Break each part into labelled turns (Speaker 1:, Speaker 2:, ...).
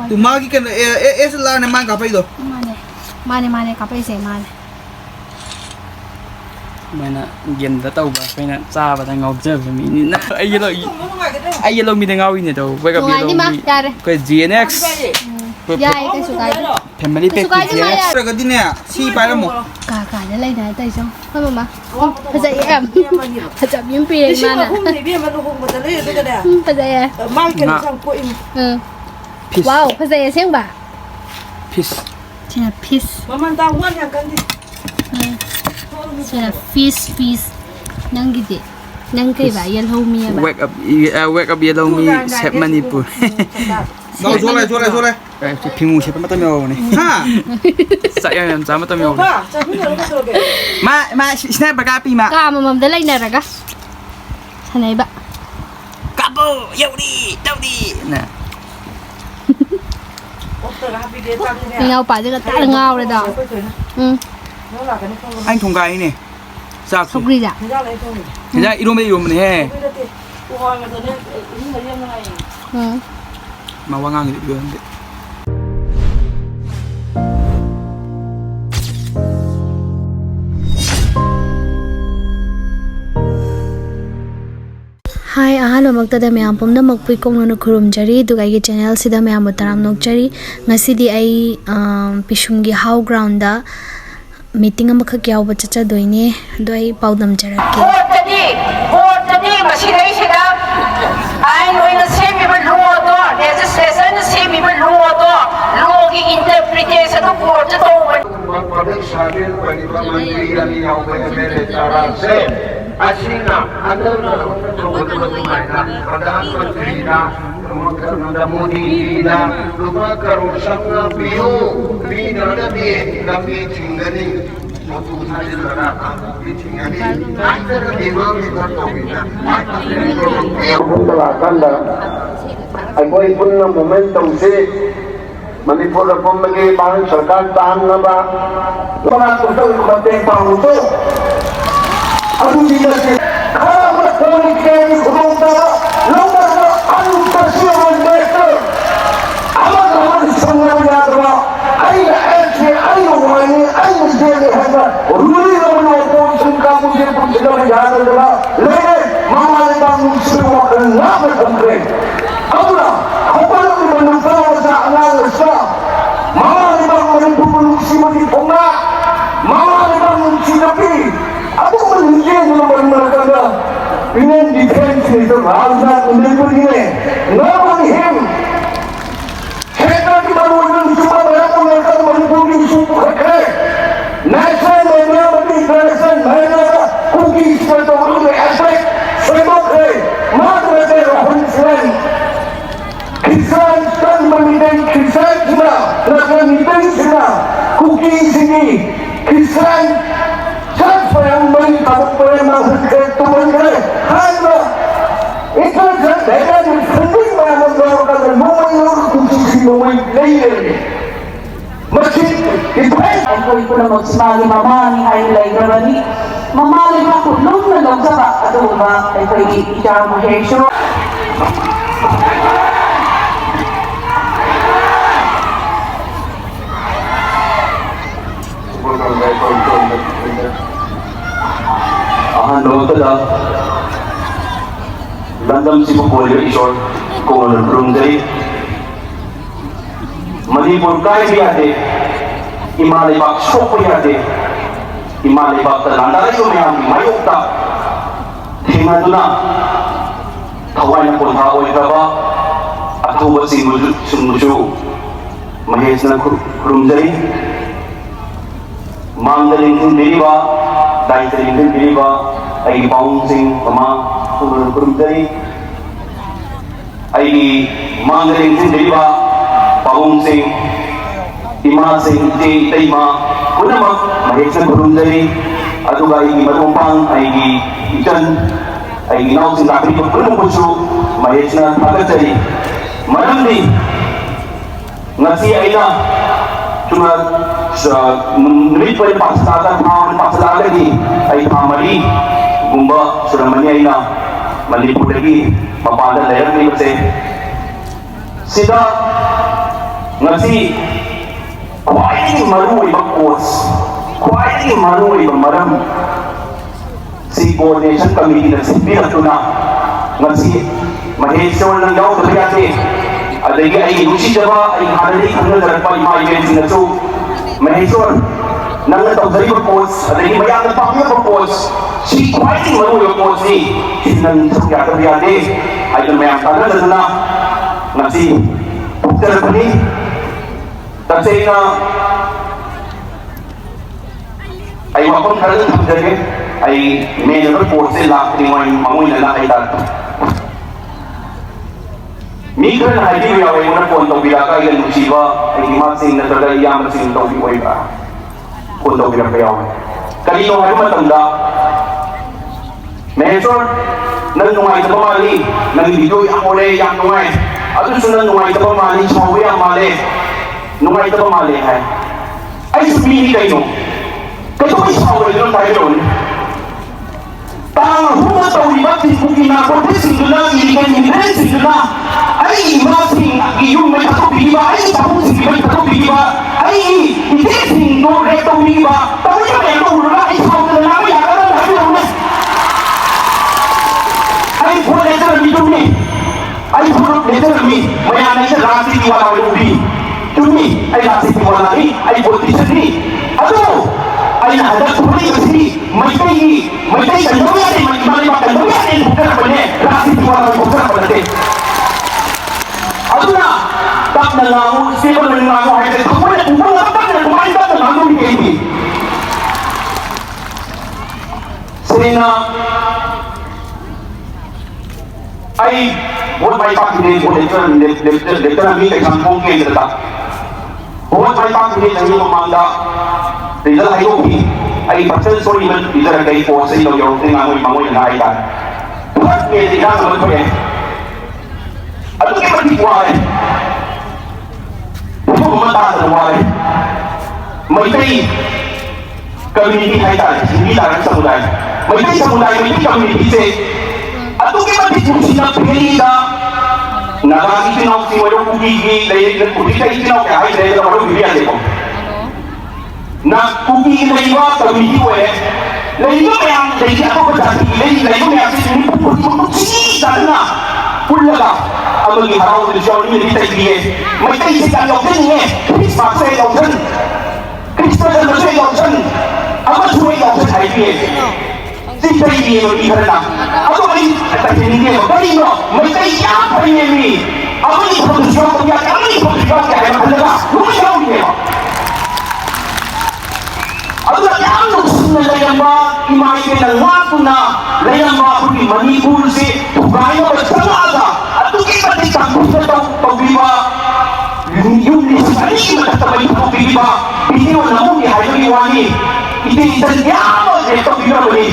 Speaker 1: tu magi kan la ne man kapai do
Speaker 2: mane kapai se mane
Speaker 3: mana game da tau ba kai na cha ba da ngau je ba mi na ai yelo mi da ngau ni do we ka bi lo mi kai GNX
Speaker 2: ya cái số cái
Speaker 3: family pack GNX
Speaker 1: cái gì nè si pai la mo
Speaker 2: cả nó lấy này tay xong thôi mà phải dậy em phải chậm miếng pi mà nè phải dậy à wow phải dậy xem bà
Speaker 3: peace
Speaker 2: chỉ là peace chỉ là fish nang gitu nang cái bà yellow mi bà
Speaker 3: wake up yellow mi sep Manipur
Speaker 1: đâu chỗ này
Speaker 3: cái phim ngủ sep mata mèo này
Speaker 1: ha
Speaker 3: saya yang sama mata mèo ma snap baga pi ma
Speaker 2: ka mà đây lấy này ra ka thế này bà
Speaker 3: kapo yau đi đâu đi nè
Speaker 2: ngao bà chứ ta là ngao rồi đó
Speaker 3: anh thùng gái này sao
Speaker 2: không đi ra
Speaker 3: thế ra irom này he mà qua ngang thì được
Speaker 2: Hi, ahalo magtada mayam pumna magpui kong no khurum jari dugai gi channel sida mayam taram nok jari ngasi di ai pishungi how ground da meeting am kha kyaw bacha cha doine doi paudam jarake
Speaker 4: Hotani masidai sida ai noina semi ba law to legislation semi ba law to law gi interpretation of court to
Speaker 5: Public Service Parliamentary and Yaw Asina adana Tumaina Pradhan Mantri na Nanda Modi na Luma Karur Sangha Piyo Pina Nabi Nabi Chingani Motu Sajil Rana Chingani Antara Imam Tawina Antara Kanda Agoi punna momentum se Manipur Pumagi Bang Sarkar Tan Naba Lora Kutu Khote Pauto Aku tidak kalau komunikasi berubah, lupa antusiasme mereka. Amat semua jaga. Ayah ente, ayah wani, ayah jadi apa? Ruli lawan pun sungkamu jadi pun sudah jaga jaga. Leh, mama kamu semua kenapa sampai? Apa? Apa yang menurut saya analisa? Mama kamu menurut semua di Thouna, mama kamu siapa? Aku menunjukkan mereka dengan defense itu rasa menjadi ini. Namun him, kita tidak boleh cuma mereka menjadi suku kekeh. National media bagi national media cookies itu orang aspek sebab mana ada orang Islam. Islam kan menjadi Islam cuma, nak menjadi cuma cookies ini Islam. Siapa yang beri tabuk perempuan itu mengenai hanya itu saja dengan sendiri mengeluarkan mengeluarkan kunci mengeluarkan masjid itu.
Speaker 4: Aku itu nama semali mama ni hai lagi berani mama ni aku belum nak jawab atau apa itu ijazah Maheshwar.
Speaker 5: Nungcda Landam si Pupulyo Ishor kung nagbrunday Manipur kaya biyade imalibak soko yade imalibak talanda kayo mayami mayukta hinga doon na kaway na punhaoy ka ba at huwag si sumusu mahis na krumday manggaling hindi ba dahil sa hindi ba ay paungsing pama kurumdari ay manggaling hindi ba paungsing imasing tayma kuna mag mahit sa kurumdari at ay matumpang ay ikan ay ginausing nakri ko kuna puso mahit na pagkatari marami ngasi ay na cuma menurut pada paksaan paksaan lagi ay pamali gumba sudah menyai na maliput lagi mapada layar ni kasi sida ngasi khwaidagi maruoiba cause khwaidagi maruoiba maram si coordination committee na sipirtuna ngasi Maheshwar nang yaw dayate adagi ay nungcda ay hanali khangna darakpa ima event sinasu Maheshwar nang natawdari ba cause adagi mayang napakya ba cause si khwaidagi maruoiba cause ni sinang sakya dayate ay mayang kana na ngasi pukter pani kasi na ay wakon karan hamdage ay may report sila kini mangoy na nakay tato Migran na hindi away mo na po ang bilaka yan musiba ay himasing na talaga iyaman sing tawag iway ba kung tawag bilakayaw kanino kayo matanda Maheshwar nang nungay sa pamali nang ibidoy ang ule yang nungay at gusto nang nungay sa pamali sa uwi ang mali nungay sa pamali ay sabihin kayo kayo may sa uwi nun tayo nun parang huma tao libat din kung ginagawa singdo na iligan hindi singdo na ay imasing iyong may katubig iba ay tapos hindi may katubig iba ay hindi singdo reto iba tapos yung may ulo na ay sa ulo na namin yaka na namin ulo ay puro letter na dito ni ay puro letter na mi maya na isa rasi tiwala ng ubi tumi ay rasi tiwala ni ay politician ni ano ay nahadap puro kasi may tayo kandaw yan may ibang kandaw yan bukan apa ni rasi tiwala ng bukan apa natin ano na tak na nga ako siya na nga ako ay kung wala kung wala tak na kumain tak na nga ni Amy Serena ay buat may pakinin po dito na mi kay sampung kayo dito buat may pakinin ang iyong mamanda dito na kayo ay pasensor naman dito na kayo po sa ilo yung tingangoy mangoy na nakaitan buat may tingnan naman po ano kayo magtipuan buat kumata sa buwan may tayo community kaitan hindi lang sa mulay may tayo sa mulay may tayo community say ato kayo magtipuan sila pinilita nakakitinaw si wadong kugigi dahil nagpulita itinaw kaya ay dahil na wadong bibiyate ko na kugigi na iba community ko na iba mayang dahil ako ba dati na iba mayang sisi dahil na pulaga ang maging haraw ng siya ni Milita Ibiye may tayo si Kanyang din Chris Maxwell Yawson Christopher Maxwell Yawson ang Maxwell Yawson ay Ibiye si tayo Ibiye ng iba na ako ay tayo hindi mo dahil mo may tayo siya pa rin Ibiye ako ay produsyon ko yan ako ay produsyon ko yan mahalaga lumayaw niya ako na kaya gusto na layang ba imahin ng wapo na layang ba kung manipul si tugayo at sangaga at tukita di takot na ito pagbiba yung lisani matatabay ito pagbiba biniwan na mong ihayo iwani itinsan niya ako ito binaruli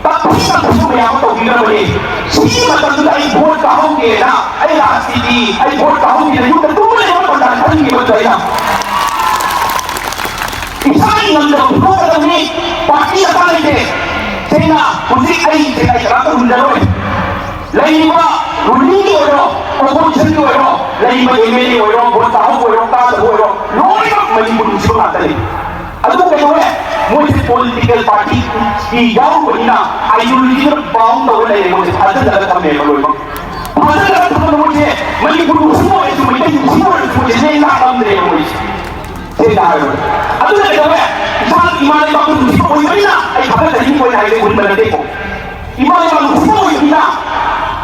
Speaker 5: tapos na gusto mo ako ito binaruli sige matagod ay buwan kahong kaya ay lahat hindi ay buwan kahong kaya yung nagtumulay mo pagdaan hindi mo tayo isang ng labo ka lang ni pati na pala hindi saya na kundi ay karata hundaroy lain ba rulini oyo opposition ko oyo lain ba emeli oyo buwan taho oyo tata oyo loy ba malibun siya matali ano kayo mo si political party iyaw ko ina ideology na baong na wala yung mga ada talaga kami maloy ba ada talaga kami mo siya malibun mo ito may tayo mo siya na nakakam na yung Sinabi. Ano na gawin? Isang imanay ba kung gusto ko yun na? Ay kapag na hindi ko na hiling malante ko. Imanay ba kung gusto ko yun na?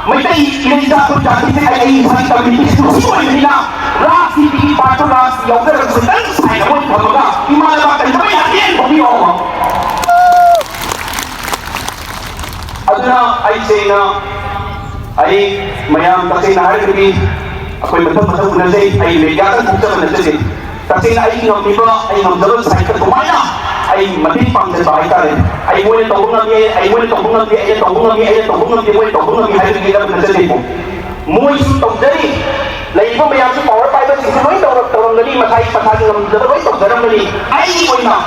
Speaker 5: May tayo inalisa ko dati ay isang kami gusto ko yun na? Rasi, tiki, pato, rasi, yaw, pero gusto tayo sa akin ako, pagbaga. Imanay ba tayo sabay natin? Pagbi ako. Ano na ay say na ay mayang kasi na hari kami ako'y magpapasok na say ay medyakan kung sa na say kasi na ay ng iba ay ng dalon sa ikat kumaya ay matipang sa bahay tayo ay muli tawag namin ay muli tawag namin ay tawag namin ay tawag namin muli tawag namin ay tawag namin sa lipo muli sutong dari lain po mayang sa power 5 at 6 ay tawag namin matay patagin ng dalon ay tawag namin ay ikoy na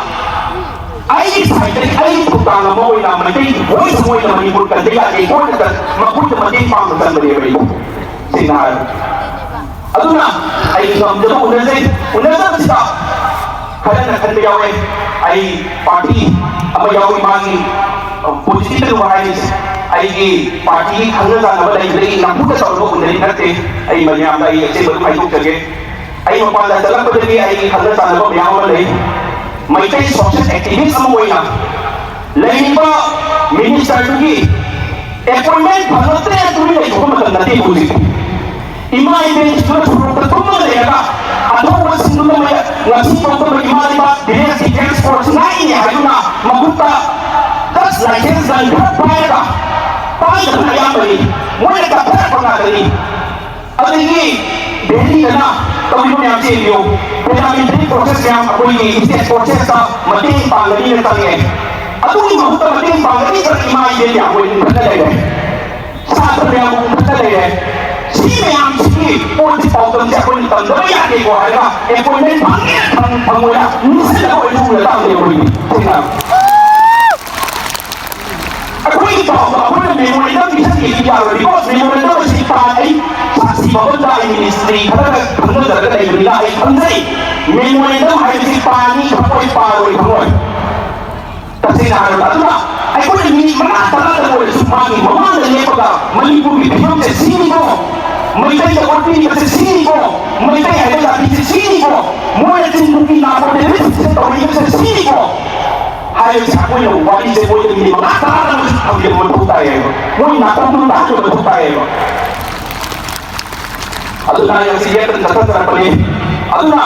Speaker 5: ay excited ay putang mo ay naman ay boy sa mo ay naman ibon ka kaya ay boy na mapunta matipang sa lipo sinahan ano na ay ngam da unazai khana khan be yawe ai party ama yawe magi positive wise ai gi party khana da na dai dai na puta sa ro kun dai natte ai manyam ai se ba ai tuk jage ai ma pa la dalam ba dai ai khana sa na ba yawa dai mai tai social activist ama wai na lai ba minister gi appointment bhagate tumi dai ko ma na te buzi ima ini sudah bertemu dengan atau masih belum ya ngasih foto bagaimana dia si transport lain ya itu nak membuka gas license dan berbayar pakai dengan yang beri mulai dapat pernah beri ada ini dari mana kami punya CEO pengambilan proses yang aku ini proses mati panggil ini tadi atau ini membuka mati panggil ini terima ini yang aku ini berada saat yang berada si yang si pun si pautan siapa ni tahu dah ya dia kau ada appointment panggil panggil ni saya kau itu sudah tahu dia boleh tengok aku ini tahu aku ni memori dah bisa dijual because memori dah si pakai saksi bawa dah ministry kalau kamu dah ada dari lah ini memori dah hari si pani pakai pakai pakai tapi nak ada tu lah aku ni mana tak boleh semua ni mana ni pada Manipur ni macam sini kau mereka yang berpilih macam sini kau mereka yang ada di sini kau mulai tinggi nak boleh tahu ini macam sini kau hari siapa yang wali saya boleh ini mana tak ada dia betul tak ya mulai nak tahu tak betul tak ya aduna yang siapa tercatat terpilih aduna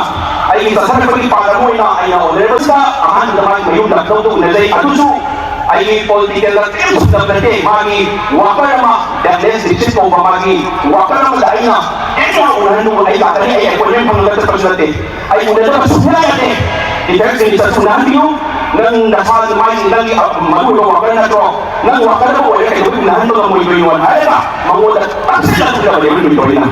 Speaker 5: ai dasar bagi pada mulai nak ai oleh besar aman dalam mayung nak tahu nilai atuju ai political kan sudah berarti magi wakarama dan legislatif ko magi wakarama daina eka orang nu ai tak ada ai ko yang pengelola terpersatu ai udah ada semua ya deh tidak bisa sunandiu nang dasar mai nang malu ko wakarama to nang wakarama ko ya itu nahan to mo ibuan ai ba magoda aksila sudah boleh beli na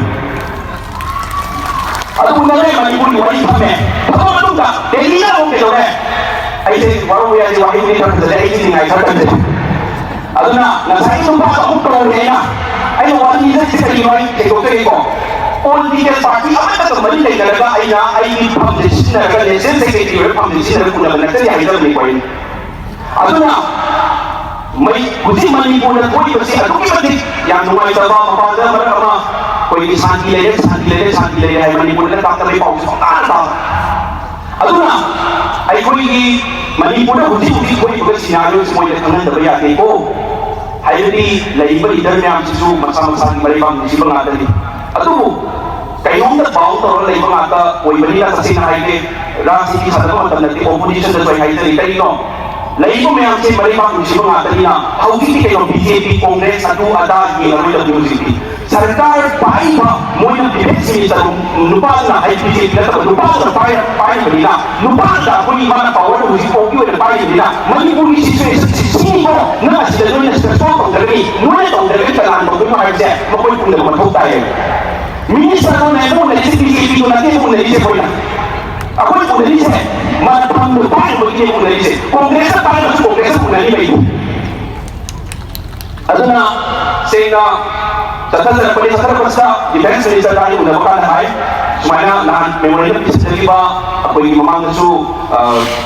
Speaker 5: ada punya lagi bagi wali kami apa betul tak dari mana mungkin orang ai sai waru ya di wahid ni kan dari ini ngai kan aduna na sai tumpa ka ukko ne na ai wali ni sai sai mai ke ko ke ko political party apa tak kembali dari negara ai na ai ni foundation na ne sai sai ke foundation na kuna na kai ai da ni poin aduna mai kuzi mani pun koi bersih adu ki bersih yang numai coba apa mereka koi di santi lele ai mani pun tak tak pau tak aduna ai koi gi mani pun kuzi koi bersih sinario semua yang kena terbayar ke ko hai di labor leader ni am sisu masa-masa di mereka di sini mengata ni adu kayong tak bau tu labor mengata koi beri lah sasin hai ke rasi di sana tu nanti opposition tu hai dari tadi no labor yang saya mereka di sini mengata ni na how kita kayong BJP Congress satu ada yang lalu dalam universiti सरकार पाई Moin defence minister नुपा ना आई BJP का नुपा ना पाई बनिना नुपा दा कोई माना power हुई OP वाले पाई बनिना मणिपुर की सिचुएशन सिनी को ना सिदनो ने स्ट्रेस को करके मुने तो करके चलान को कोई हाइट है कोई पुंडे को होता है मिनिस्टर ने वो ने बीजेपी को ना के वो ने कोई ना कोई पुंडे से माना हम पाई बोल के पुंडे से कांग्रेस को नहीं भाई aduna sehingga tata terpilih satu persa defense minister tadi sudah bukan hai semuanya nahan memorial bisa jadi ba apa yang memang itu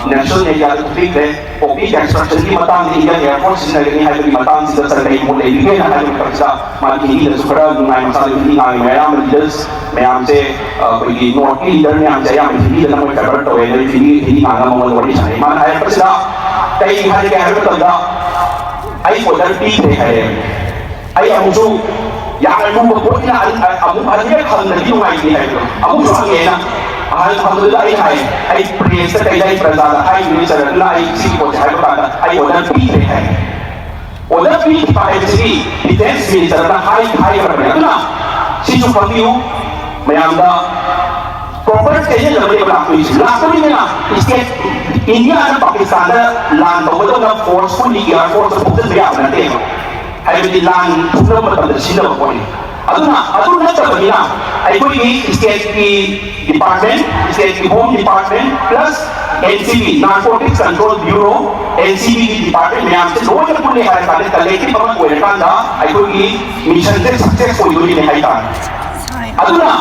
Speaker 5: national area topik deh opi construction di matang di Indian Air Force sini lagi hai di matang sih terkait mulai ini kan hai kerja makin ini dan supaya mengenai masalah ini ngai mereka leaders mereka se pergi north leader ni am saya ini dan mereka berdoa dari ini ngai mau wali sana mana hai kerja kayak hari kayak kerja ai ko dan pi de hai ai amusu yang amu ko ina amu hanya kan di rumah ini hai amu so ngena alhamdulillah ai praise kai dai pradana ai ni sara lai si ko hai pradana ai ko dan pi de hai o dan pi pa ai si defense minister da hai pradana na si ju pamiu mayam da corporate kayaknya lebih berlaku laku ni na state India dan Pakistan land betul na force pun di Air Force betul dia nanti hai di land sudah betul di sini berponi aduna terbina ai ko ini state department state home department plus NCB Narcotics Control Bureau NCB department में आपसे दो जब पुणे है साले collective पवन को लेकर ना आई को ये मिशन से सक्सेसफुल हुई नहीं है aduna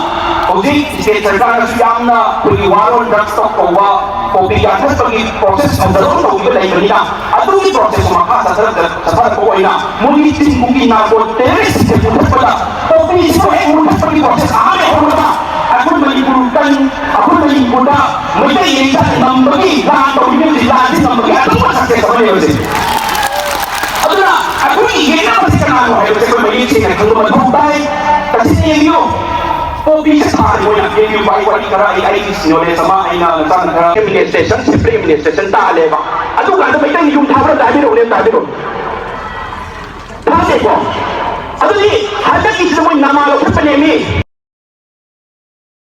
Speaker 5: hojik state sarkar su yamna koi waron drug stock kowa kopi gathas pagi process andaro to gi lai bani na adu gi process ma kha sa ko ina muni tin buki na ko terrorist ke putha pada kopi so e putha pagi process ame horta akun mali burukan akun mali buda mai ye ta nambagi la to gi la di nambagi adu ma sa ke samay ho je aduna akun ye na pasi kana ho he ko mai che ka ko ma dai kasi niyo kopi sa mo ya ke bai wali kara ai sino le sama aina tan kara cabinet session supreme cabinet session ta le ba adu ka da mai tan yum thawra da bi ro le ta bi ro ta de ko adu ni hada ki mo nama lo phane mi